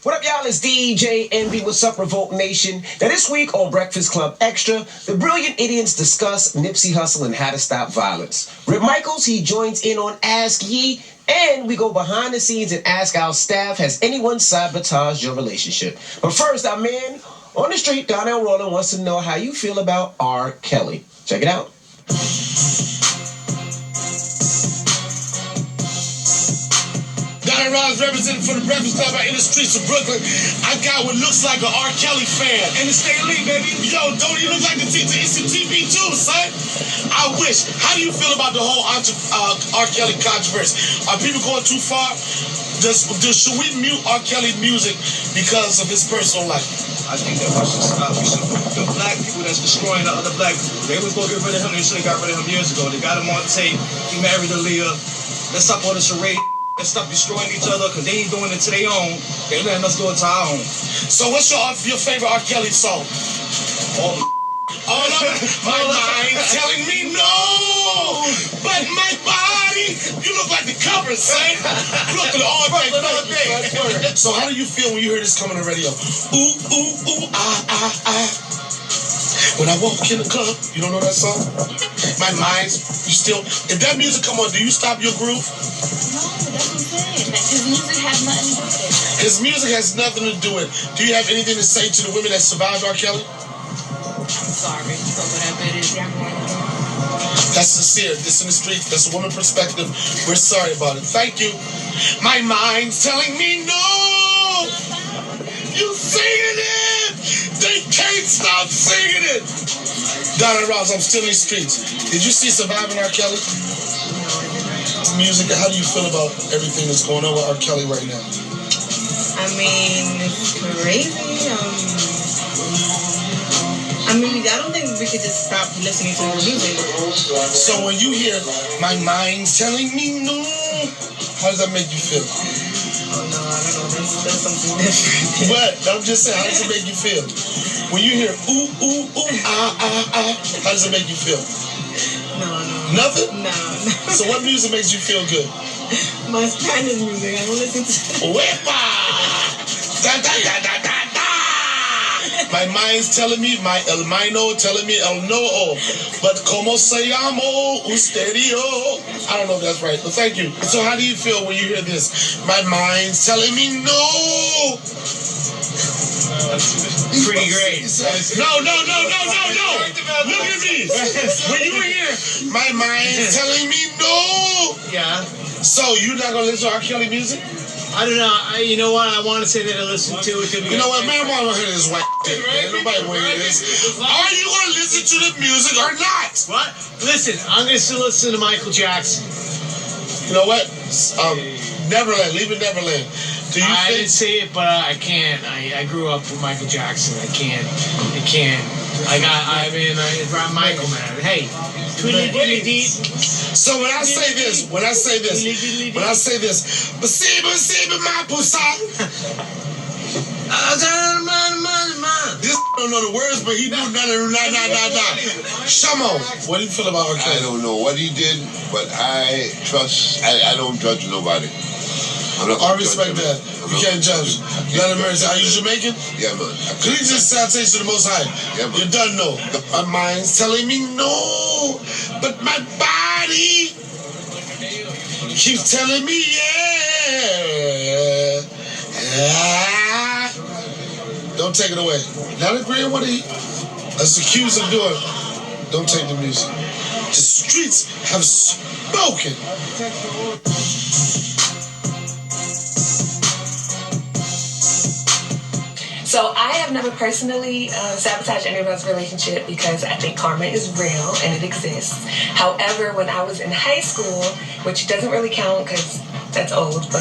What up, y'all? It's DJ Envy. What's up, Revolt Nation? Now, this week on Breakfast Club Extra, the brilliant idiots discuss Nipsey Hussle and how to stop violence. Rip Michaels, he joins in on Ask Ye, and we go behind the scenes and ask our staff, has anyone sabotaged your relationship? But first, our man on the street, Donnell Roland, wants to know how you feel about R. Kelly. Check it out. Donald Rollins representing for the Breakfast Club out in the streets of Brooklyn. I got what looks like an R. Kelly fan. And it's State Elite, baby. Yo, don't he look like it's the TV too, son? I wish. How do you feel about the whole R. Kelly controversy? Are people going too far? Should we mute R. Kelly music because of his personal life? I think that we should stop. We should, the black people that's destroying the other black people, they was going to get rid of him. They should have got rid of him years ago. They got him on tape. He married Aaliyah. Let's stop all the charade. Let's stop destroying each other because they ain't doing it to their own. They letting us do it to our own. So what's your favorite R. Kelly song? All of it. My mind telling me no, but my body. You look like the cover, son. You look all day. So how do you feel when you hear this coming on the radio? Ooh, ooh, ooh, ah. When I walk in the club, you don't know that song? My mind, you still, if that music come on, do you stop your groove? No, that's what I'm saying. His music has nothing to do with it. His music has nothing to do with it. Do you have anything to say to the women that survived R. Kelly? I'm sorry for whatever it is y'all going through. That's sincere. This in the streets. That's a woman perspective. We're sorry about it. Thank you. My mind's telling me no. You singing it. They can't stop singing it. Donna Ross, I'm still in the streets. Did you see Surviving R. Kelly? Music, how do you feel about everything that's going on with R. Kelly right now? I mean, it's crazy. I don't think we could just stop listening to his music. So when you hear my mind's telling me no, how does that make you feel? Oh no, I don't know. That's something different. What? I'm just saying, how does it make you feel? When you hear ooh, ooh, ooh, ah, how does it make you feel? No. Nothing? No. So what music makes you feel good? My Spanish music. I don't listen to. Wepa! Da, da, da, da, da, da! My mind's telling me, my el mino telling me el no, but como se llamo ustedio? I don't know if that's right, but thank you. So how do you feel when you hear this? My mind's telling me no. Pretty great. No. Look at me. When you hear my mind's telling me no. Yeah. So you're not gonna listen to R. Kelly music? I don't know. You know what? I want to say that I listen to it. You know what, man? I want to hear this white shit, man. Nobody want to hear this. Are you going to listen to the music or not? What? Listen, I'm going to still listen to Michael Jackson. You know what? Neverland. Leave it Neverland. Do you I think... didn't say it, but I can't. I grew up with Michael Jackson. I can't. Michael, man. Hey. So when I say this, Baby, my pussy. This don't know the words, but he knew nah. Shamo, what do you feel about R. Kelly? I don't know what he did, but I don't judge nobody. I respect that. You can't judge. Let him mercy. Are you Jamaican? Yeah, man. Could you just say to the Most High? Yeah, man. You done know. My mind's telling me no, but my body keeps telling me yeah. Don't take it away. Not agreeing with what that's accused of doing. Don't take the music. The streets have spoken. So I have never personally sabotaged anyone's relationship because I think karma is real and it exists. However, when I was in high school, which doesn't really count because that's old, but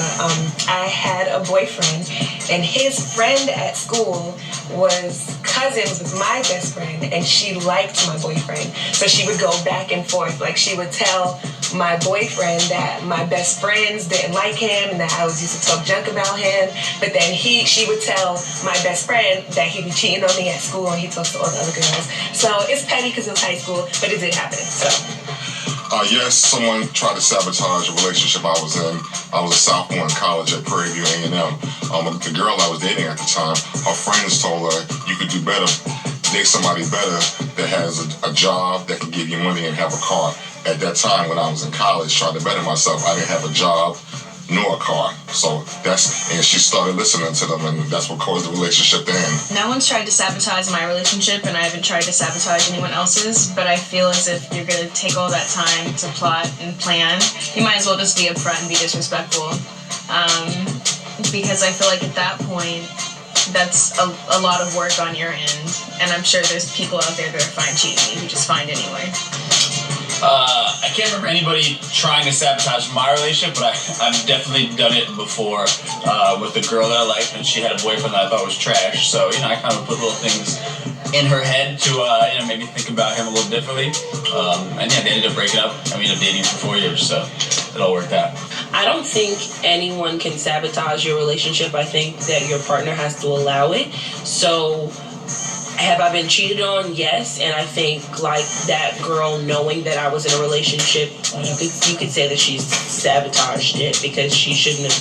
I had a boyfriend and his friend at school was cousins with my best friend and she liked my boyfriend. So she would go back and forth. Like she would tell my boyfriend that my best friends didn't like him and that I was used to talk junk about him. But then she would tell my best friend that he'd be cheating on me at school and he talks to all the other girls. So it's petty because it was high school, but it did happen. So Yes, someone tried to sabotage a relationship I was in. I was a sophomore in college at Prairie View A&M. The girl I was dating at the time, her friends told her, you could do better, date somebody better that has a job that can give you money and have a car. At that time, when I was in college, trying to better myself, I didn't have a job nor a car. So and she started listening to them, and that's what caused the relationship to end. No one's tried to sabotage my relationship, and I haven't tried to sabotage anyone else's, but I feel as if you're going to take all that time to plot and plan, you might as well just be upfront and be disrespectful. Because I feel like at that point, that's a lot of work on your end, and I'm sure there's people out there that are fine cheating me who just find anyway. I can't remember anybody trying to sabotage my relationship, but I've definitely done it before with the girl that I liked, and she had a boyfriend that I thought was trash. So, I kind of put little things in her head to maybe think about him a little differently. And yeah, they ended up breaking up, and we ended up dating for 4 years, so it all worked out. I don't think anyone can sabotage your relationship. I think that your partner has to allow it. So, have I been cheated on? Yes. And I think like that girl knowing that I was in a relationship, you could say that she's sabotaged it because she shouldn't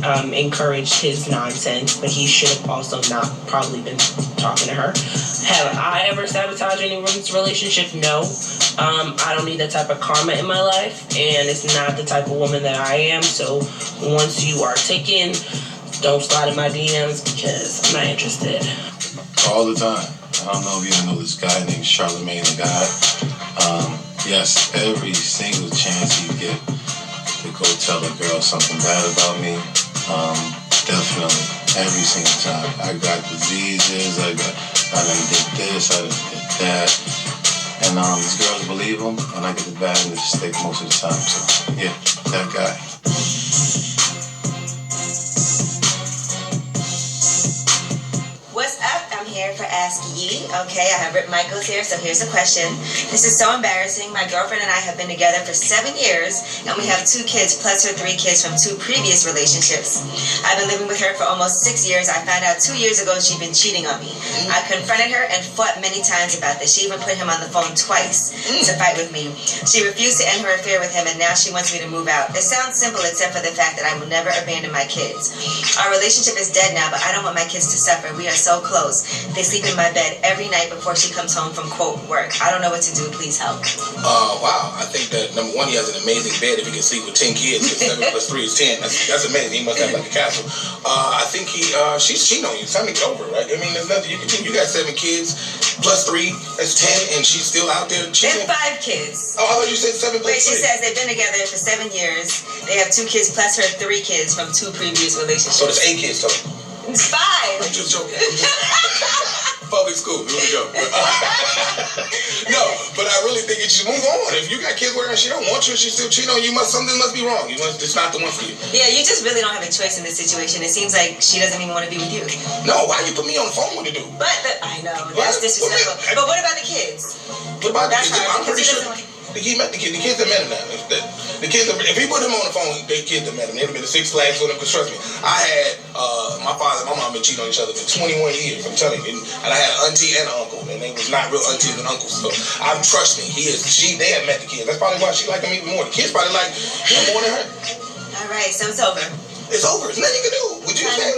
have encouraged his nonsense, but he should have also not probably been talking to her. Have I ever sabotaged anyone's relationship? No. I don't need that type of karma in my life, and it's not the type of woman that I am. So once you are taken, don't slide in my DMs because I'm not interested. All the time. I don't know if you know this guy named Charlemagne the God. Yes, every single chance you get to go tell a girl something bad about me, definitely, every single time. I got diseases, I done did this, I done did that. And these girls believe him, and I get the bad end of the stick most of the time. So, yeah, that guy. What's up? I'm here for Ask Ye. Okay, I have Rip Michaels here, so here's a question. This is so embarrassing. My girlfriend and I have been together for 7 years, and we have 2 kids plus her 3 kids from 2 previous relationships. I've been living with her for almost 6 years. I found out 2 years ago she'd been cheating on me. I confronted her and fought many times about this. She even put him on the phone twice to fight with me. She refused to end her affair with him, and now she wants me to move out. It sounds simple except for the fact that I will never abandon my kids. Our relationship is dead now, but I don't want my kids to suffer. We are so close. They sleep in my bed every night before she comes home from, quote, work. I don't know what to do. Please help. Wow. I think that, number one, he has an amazing bed if he can sleep with 10 kids. 7 plus 3 is 10. That's amazing. He must have like a castle. I think she's cheating on you. It's time to get over it, right? I mean, there's nothing you can do. You got 7 kids plus 3. That's 10, and she's still out there cheating. There's 5 kids. Oh, I thought you said 7 plus 3. Wait, she says they've been together for 7 years. They have 2 kids plus her 3 kids from 2 previous relationships. So there's 8 kids total. It's 5. I'm just joking. Public school, it was a joke. No, but I really think you should move on. If you got kids with her and she don't want you and she's still cheating on you, something must be wrong. It's not the one for you. Yeah, you just really don't have a choice in this situation. It seems like she doesn't even want to be with you. No, why you put me on the phone when you do? But I know, that's disrespectful. But what about the kids? What about the kids? Hard, I'm pretty sure he met the kids. The kids that met him now. The kids, if he put him on the phone, the kids that met him, they'd have been 6 flags with him. Because trust me, I had my father and my mom been cheating on each other for 21 years. I'm telling you, and I had an auntie and an uncle, and they was not real aunties and uncles. So trust me, they have met the kids. That's probably why she liked him even more. The kids probably like him more than her. All right, so it's over. It's over. There's nothing you can do. Would you say?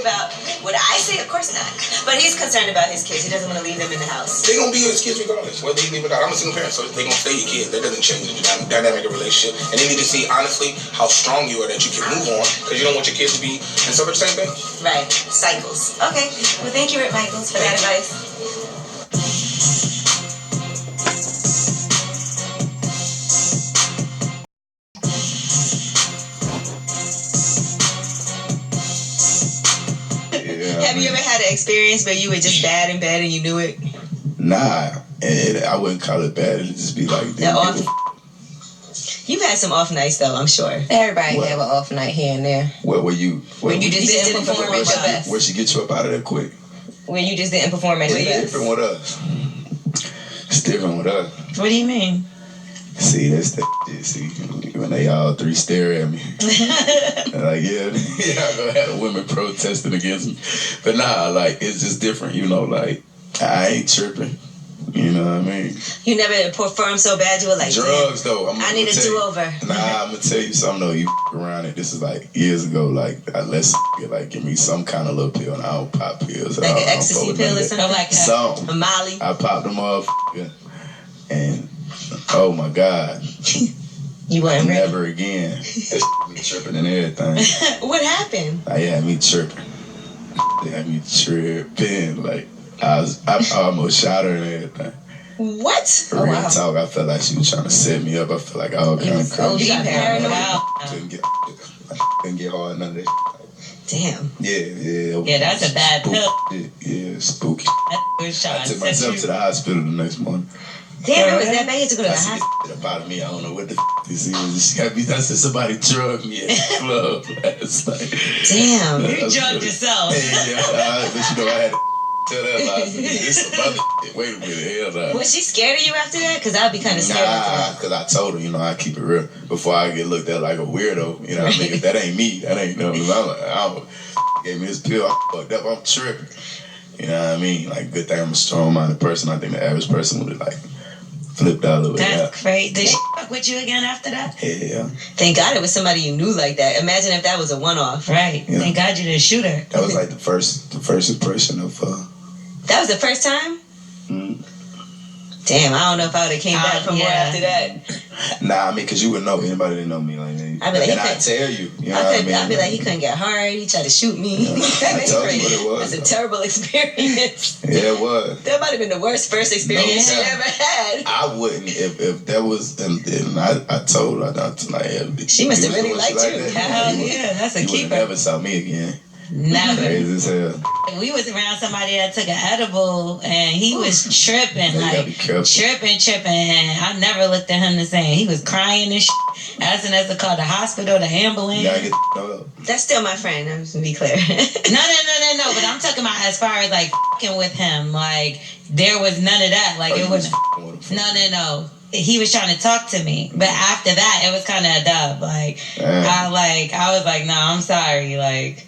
Would I say? Of course not. But he's concerned about his kids. He doesn't want to leave them in the house. They're going to be his kids regardless, whether they leave it or not. I'm a single parent, so they're going to stay your kids. That doesn't change the dynamic of relationship. And they need to see, honestly, how strong you are that you can move on because you don't want your kids to be in suffer the same thing. Right. Cycles. Okay. Well, thank you, Rip Michaels, for that advice. Have you ever had an experience where you were just bad in bed and you knew it? Nah, and I wouldn't call it bad. It'd just be like... You've had some off nights, though, I'm sure. Everybody have an off night here and there. When you just didn't perform at your best. Where'd she get you up out of there quick? When you just didn't perform at your best. It's different with us. It's different with us. What do you mean? See, that's the shit. See, when they all 3 stare at me. Like, yeah, I gonna have the women protesting against me. But nah, like, it's just different, like, I ain't tripping. You know what I mean? You never performed so bad you were like, drugs though. I need a do-over. Nah, I'm gonna tell you something though. You around it. This is like years ago. Like let's like give me some kind of little pill, and I don't pop pills. Like an ecstasy pill or something like that. Some a Molly. I popped them up, and oh my God. You weren't ready. Never again. Me tripping and everything. What happened? They had me tripping. They had me tripping. Like I almost shot her and everything. What? Real talk. I felt like she was trying to set me up. I felt like all kind of crazy. You got paranoid. Couldn't get hard none of that. Damn. Yeah. Yeah, that's a bad pill. Yeah, spooky. That's I took myself to the hospital the next morning. Damn, it was that bad. You had to go to the hospital. About me, I don't know what the this is. She got me. That's somebody drugged me at the club last night. Damn, you drugged yourself. Yeah, but you know I had to tell that lie. This some other shit. Wait a minute, hell no. Was she scared of you after that? Because I'd be kind of scared. Nah, because I told her, I keep it real before I get looked at like a weirdo. You know what I mean? If that ain't me, that ain't no. I'm gave me this pill. I fucked up. I'm tripping. You know what I mean? Like, good thing I'm a strong-minded person. I think the average person would have like flipped out of it. That's crazy. Did she fuck with you again after that? Yeah. Thank God it was somebody you knew like that. Imagine if that was a one-off. Right. Yeah. Thank God you didn't shoot her. That was like the first impression of. That was the first time? Damn, I don't know if I would have came back from more after that. Nah, I mean, because you would know. Anybody didn't know me like that. I'd be like, I'd tell you. You know what I mean? I'd be like, he couldn't get hard. He tried to shoot me. I told you what it was. That's a terrible experience. Yeah, it was. That might have been the worst first experience you ever had. I wouldn't if that was. And I told her not tonight. She must have really liked you. Hell yeah, that's a keeper. You would never saw me again. Never. Crazy as hell. We was around somebody that took an edible and he was tripping, tripping. And I never looked at him the same. He was crying and shit. Asking us to call the hospital, the ambulance. That's still my friend, I'm just to be clear. No. But I'm talking about as far as like fucking with him. Like, there was none of that. Like, it was. No. He was trying to talk to me, but after that, it was kind of a dub. Like, I was like, no, I'm sorry. Like,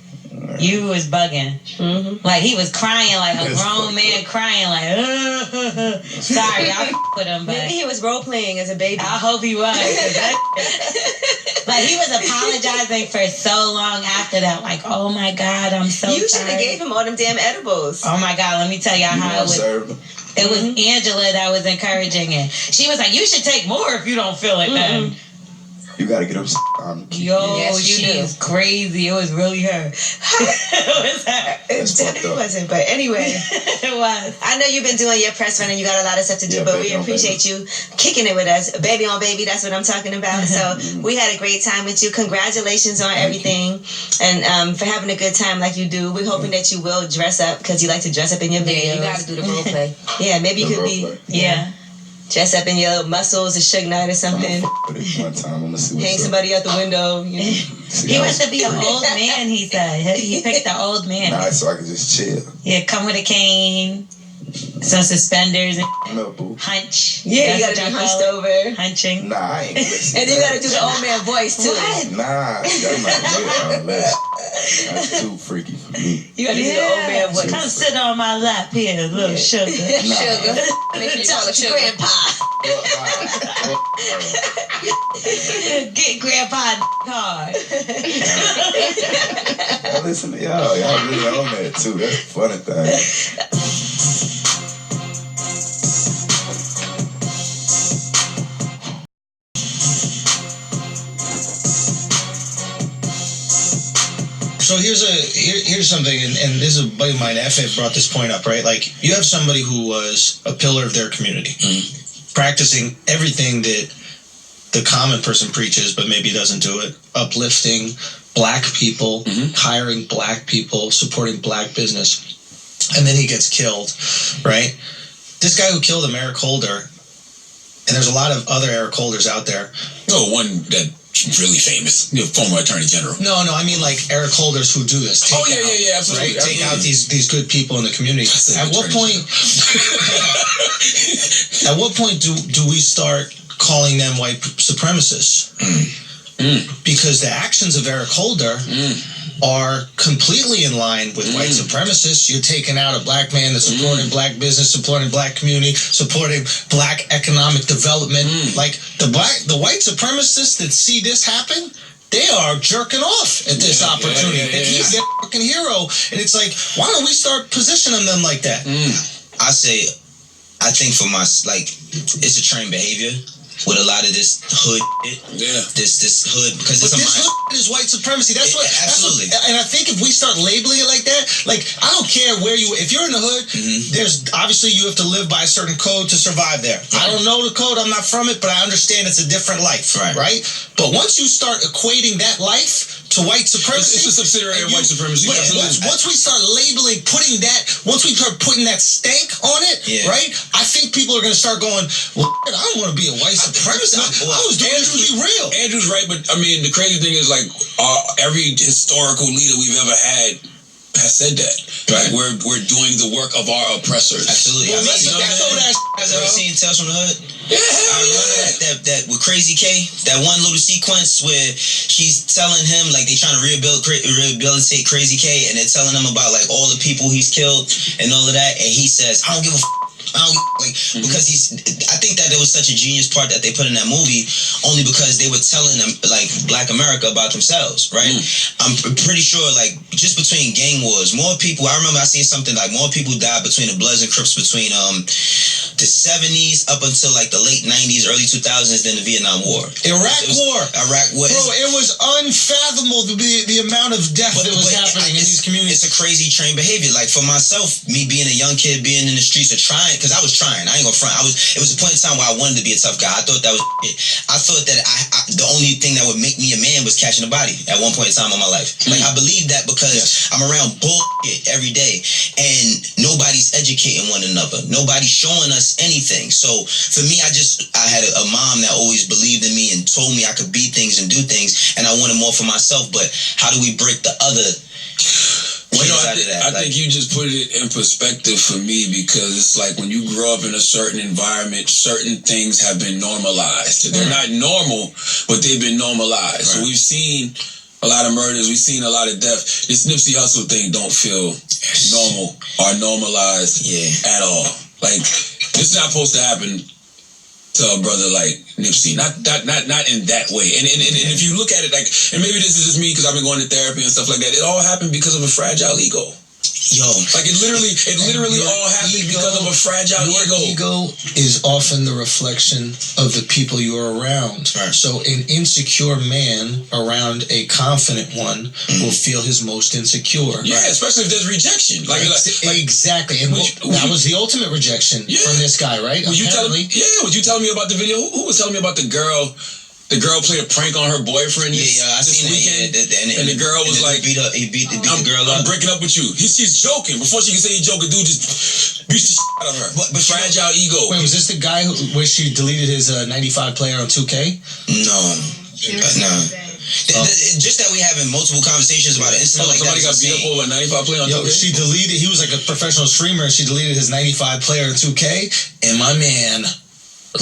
you was bugging. Mm-hmm. Like, he was crying like a grown man crying like, sorry, I with him, but maybe he was role playing as a baby. I hope he was. Like, he was apologizing for so long after that. Like, oh my God, I'm so sorry. You should have gave him all them damn edibles. Oh my God, let me tell y'all how it was. It was Angela that was encouraging it. She was like, you should take more if you don't feel it, then. You gotta get them on. Yo, she's crazy. It was really her. It was her. It definitely wasn't, but anyway. It was. I know you've been doing your press run and you got a lot of stuff to do, but we appreciate you kicking it with us. Baby on baby, that's what I'm talking about. So we had a great time with you. Congratulations on everything and for having a good time like you do. We're hoping that you will dress up because you like to dress up in your videos. Yeah, you gotta do the role play. Yeah, maybe you could be. Yeah. Dress up in your muscles, a Suge Knight or something. One time, I'm gonna see what's hang somebody out the window. You know. He wants to be an old man, he said. He picked the old man. Nice, so I could just chill. Yeah, come with a cane, some suspenders, and hunch. Yeah, you gotta be hunched over. Hunching. Nah, I ain't listening. And then you gotta do the old man voice too. What? Nah, that's not good. That's too freaky for me. You gotta do the old man voice. Come sit on my lap here, little sugar. Sugar. Make sure you call it grandpa. Get grandpa hard. Listen to y'all. Y'all really on that too. That's the funny thing. So here's something, and this is a buddy of mine, F brought this point up, right? Like, you have somebody who was a pillar of their community, practicing everything that the common person preaches, but maybe doesn't do it, uplifting black people, hiring black people, supporting black business, and then he gets killed, right? This guy who killed him, Eric Holder, and there's a lot of other Eric Holders out there. Oh, one that really famous, former attorney general. No, I mean like Eric Holders who do this. Yeah, absolutely. Right? Take out these good people in the community. At what point do we start calling them white supremacists? Because the actions of Eric Holder are completely in line with white supremacists. You're taking out a black man that's supporting black business, supporting black community, supporting black economic development. Like the white supremacists that see this happen, they are jerking off at this opportunity. He's their fucking hero, and it's like, why don't we start positioning them like that? I think for it's a trained behavior with a lot of this hood shit. This hood, because but this hood is white supremacy. That's what absolutely. And I think if we start labeling it like that, like I don't care where if you're in the hood, there's obviously you have to live by a certain code to survive there. I don't know the code, I'm not from it, but I understand it's a different life, right? But once you start equating that life to white supremacy, it's a subsidiary of white supremacy. Once we start labeling, once we start putting that stank on it, right? I think people are going to start going, well, I don't want to be a white supremacist. I was doing this to be real. Andrew's right, but I mean, the crazy thing is like every historical leader we've ever had has said that. Like we're doing the work of our oppressors. Absolutely. Well, you guys ever seen Tales from the Hood? Yeah, I remember that with Crazy K, that one little sequence where she's telling him like they trying to rehabilitate Crazy K, and they're telling him about like all the people he's killed and all of that, and he says, I don't give a because I think that there was such a genius part that they put in that movie only because they were telling them like Black America about themselves, right? I'm pretty sure like just between gang wars, more people, I remember I seen something like more people died between the Bloods and Crips between the 70s up until like the late 90s, early 2000s than the Vietnam War. Iraq War. Bro, it was unfathomable the amount of death that was happening in these communities. It's a crazy trained behavior. Like for myself, me being a young kid, being in the streets of trying, because I was trying. I ain't gonna front. It was a point in time where I wanted to be a tough guy. I thought that was it. I thought that the only thing that would make me a man was catching a body at one point in time in my life. Like I believe that because I'm around bullshit every day and nobody's educating one another. Nobody's showing us anything. So for me, I had a mom that always believed in me and told me I could be things and do things, and I wanted more for myself. But how do we break the other? I think you just put it in perspective for me, because it's like when you grow up in a certain environment, certain things have been normalized. They're not normal, but they've been normalized. So we've seen a lot of murders, we've seen a lot of death. This Nipsey Hussle thing don't feel normal or normalized at all. Like, it's not supposed to happen to a brother like Nipsey, not in that way. And if you look at it like, and maybe this is just me because I've been going to therapy and stuff like that, it all happened because of a fragile ego. Yo, like it literally all happened because of a fragile ego. Ego is often the reflection of the people you're around. So an insecure man around a confident one will feel his most insecure. Yeah, especially if there's rejection. Like exactly. And that was the ultimate rejection from this guy, right? Was you telling me about the video? Who was telling me about the girl? The girl played a prank on her boyfriend this weekend, and the girl was like, he beat the girl I'm up. breaking up with you. She's joking. Before she can say he's joking, dude just beats the shit out of her. But fragile ego. Wait, was this the guy where she deleted his 95 player on 2K? No. Just that we having multiple conversations about it. Somebody got beat up over a 95 player on 2K? She deleted, he was like a professional streamer, and she deleted his 95 player on 2K, and my man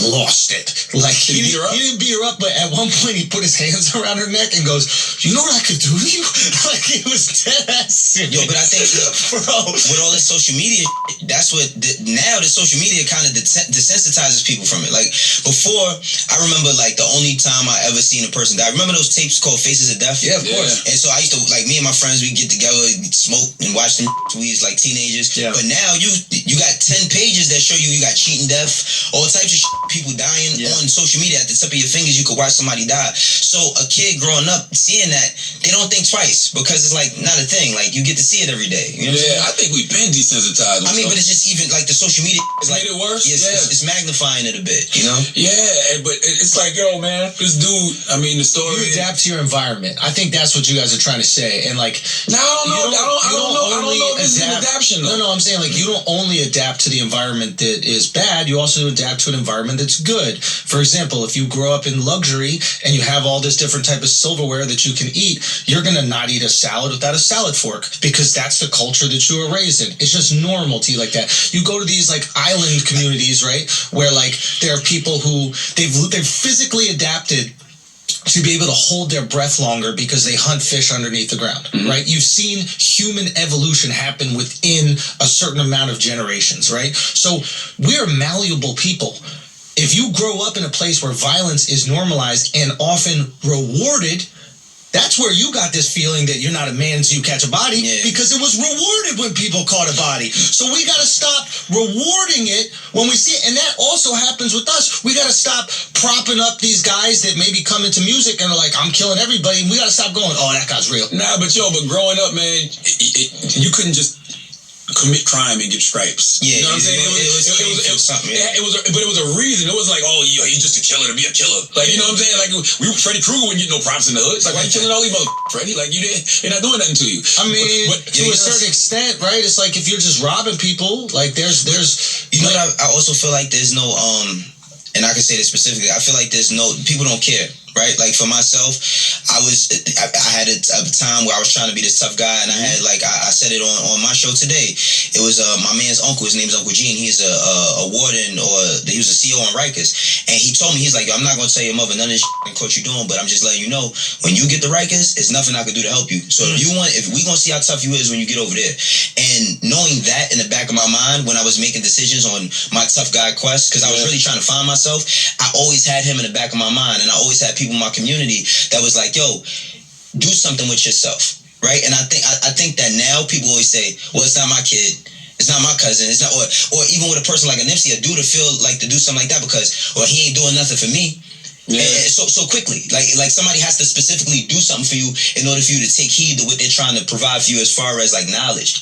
lost it. Like he didn't beat her up, but at one point he put his hands around her neck and goes, "You know what I could do to you?" Like he was dead ass serious. Yo, but I think with all this social media, that's what now the social media kind of desensitizes people from it. Like before, I remember like the only time I ever seen a person die. Remember those tapes called Faces of Death? Yeah, of course. And so I used to like me and my friends, we get together, smoke and watch them. We was like teenagers. Yeah. But now you got 10 pages that show you got cheating death, all types of shit. People dying on social media at the tip of your fingers. You could watch somebody die. So a kid growing up seeing that, they don't think twice because it's like not a thing. Like you get to see it every day. You know what I'm saying? I think we've been desensitized. I mean, but it's just even like the social media is like made it worse. It's magnifying it a bit. You know? Yeah, but it's like, yo, man, this dude. I mean, the story. You adapt to your environment. I think that's what you guys are trying to say. And like, no, I don't know. This is an adaptation. No, I'm saying like you don't only adapt to the environment that is bad. You also adapt to an environment that's good. For example, if you grow up in luxury and you have all this different type of silverware that you can eat, you're gonna not eat a salad without a salad fork because that's the culture that you were raised in. It's just normal to you like that. You go to these like island communities, right, where like there are people who they've physically adapted to be able to hold their breath longer because they hunt fish underneath the ground, right? You've seen human evolution happen within a certain amount of generations, right? So we're malleable people. If you grow up in a place where violence is normalized and often rewarded, that's where you got this feeling that you're not a man until you catch a body, because it was rewarded when people caught a body. So we got to stop rewarding it when we see it. And that also happens with us. We got to stop propping up these guys that maybe come into music and are like, I'm killing everybody. And we got to stop going, oh, that guy's real. Nah, but growing up, man, you couldn't just commit crime and get stripes. Yeah, you know what I'm saying? But it was a reason. It was like, oh, he's just a killer to be a killer. Like, you know what I'm saying? Like, Freddy Krueger wouldn't get no props in the hood. It's like, why you killing all these motherfuckers, Freddy? Like, they're not doing nothing to you. I mean, to a certain extent, right? It's like if you're just robbing people, like there's. You know what? I also feel like there's no and I can say this specifically. I feel like there's no people don't care. Right, like for myself, I had a time where I was trying to be this tough guy, and I had I said it on my show today. It was my man's uncle. His name's Uncle Gene. He's a warden, or he was a CO on Rikers, and he told me, he's like, I'm not gonna tell your mother none of this shit what you're doing, but I'm just letting you know when you get the Rikers, there's nothing I can do to help you. So if we gonna see how tough you is when you get over there, and knowing that in the back of my mind when I was making decisions on my tough guy quest, because I was really trying to find myself, I always had him in the back of my mind, and I always had people in my community that was like, yo, do something with yourself, right? And I think that now people always say, well, it's not my kid, it's not my cousin, it's not, or even with a person like a Nipsey, a dude to feel like to do something like that because, well, he ain't doing nothing for me. Yeah. So quickly, like somebody has to specifically do something for you in order for you to take heed to what they're trying to provide for you as far as like knowledge.